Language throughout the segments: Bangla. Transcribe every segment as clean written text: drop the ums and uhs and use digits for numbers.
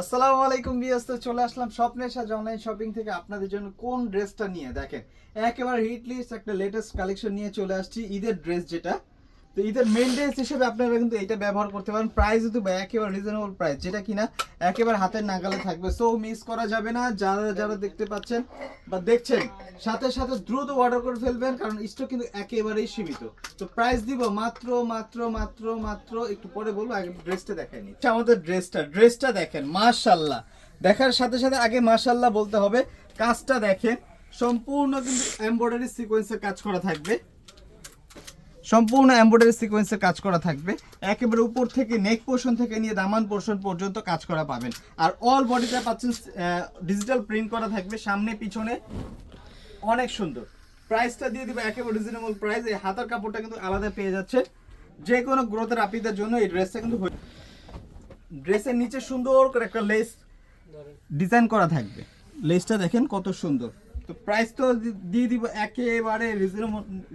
আসসালামু আলাইকুম ভিউয়ার্স, তো চলে আসলাম স্বপ্নের সাথে অনলাইন শপিং থেকে আপনাদের জন্য কোন ড্রেসটা নিয়ে দেখেন একেবারে হিট লিস্ট একটা লেটেস্ট কালেকশন নিয়ে চলে আসছি। ঈদের ড্রেস যেটা, তো ঈদের মেইন ড্রেস হিসেবে আপনারা কিন্তু এটা ব্যবহার করতে পারেন। প্রাইস কিন্তু একেবারে রিজনেবল প্রাইস, যেটা কিনা একেবারে হাতের নাগালে থাকবে। সো মিস করা যাবে না। যারা যারা দেখতে পাচ্ছেন বা দেখছেন, সাথে সাথে দ্রুত অর্ডার করে ফেলবেন, কারণ স্টক কিন্তু একেবারেই সীমিত। তো প্রাইস দিব মাত্র মাত্র মাত্র মাত্র একটু পরে বলবো, আগে ড্রেসটা দেখাই নি। আমাদের ড্রেসটা দেখেন, মাশাআল্লাহ। দেখার সাথে সাথে আগে মাশাআল্লাহ বলতে হবে। কাজটা দেখেন, সম্পূর্ণ কিন্তু এমব্রয়ডারি সিকোয়েন্সের কাজ করা থাকবে। সম্পূর্ণ এমব্রয়ডারি সিকোয়েন্সের কাজ করা থাকবে। একেবারে উপর থেকে নেক পোর্শন থেকে নিয়ে দামান পোর্শন পর্যন্ত কাজ করা পাবেন। আর অল বডিটা পাচ্ছেন ডিজিটাল প্রিন্ট করা থাকবে, সামনে পিছনে অনেক সুন্দর। প্রাইসটা দিয়ে দিব একেবারে রিজনেবল প্রাইস। এই হাতার কাপড়টা কিন্তু আলাদা পেয়ে যাচ্ছে। যে কোনো গ্রোথের আপিদের জন্য এই ড্রেসটা কিন্তু ড্রেসের নিচে সুন্দর করে একটা লেস ডিজাইন করা থাকবে। লেসটা দেখেন কত সুন্দর। তো প্রাইস তো দিয়ে দিব একেবারে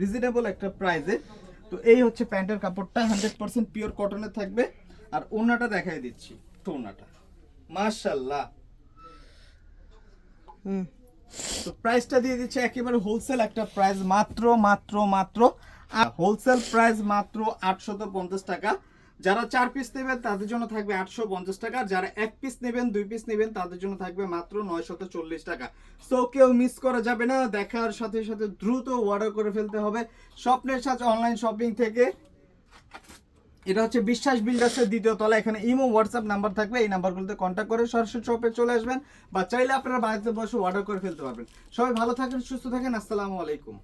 রিজনেবল একটা প্রাইসে। তো এই হচ্ছে প্যান্টের কাপড়টা, 100% পিওর কটনের থাকবে। আর ওড়নাটা দেখাই দিচ্ছি, তো ওড়নাটা মাশাআল্লাহ। তো প্রাইসটা দিয়ে দিচ্ছে একেবারে হোলসেল একটা প্রাইস, মাত্র মাত্র মাত্র হোলসেল প্রাইস মাত্র 850 টাকা। যারা 4 পিস নেবেন তাদের জন্য থাকবে 850 টাকা, যারা 1 পিস নেবেন 2 পিস নেবেন তাদের জন্য থাকবে মাত্র 940 টাকা। সো কেউ মিস করা যাবে না, দেখার সাথে সাথে দ্রুত অর্ডার করে ফেলতে হবে স্বপ্নের সাথে অনলাইন শপিং থেকে। এটা হচ্ছে বিশ্বাস বিল্ডার্সের দ্বিতীয় তলা। এখানে ইমো হোয়াটসঅ্যাপ নাম্বার থাকবে, এই নাম্বারগুলোতে কন্ট্যাক্ট করে সরাসরি শপে চলে আসবেন, বা চাইলে আপনারা বাড়িতে বসে অর্ডার করে ফেলতে পারবেন। সবাই ভালো থাকেন, সুস্থ থাকেন, আসসালামু আলাইকুম।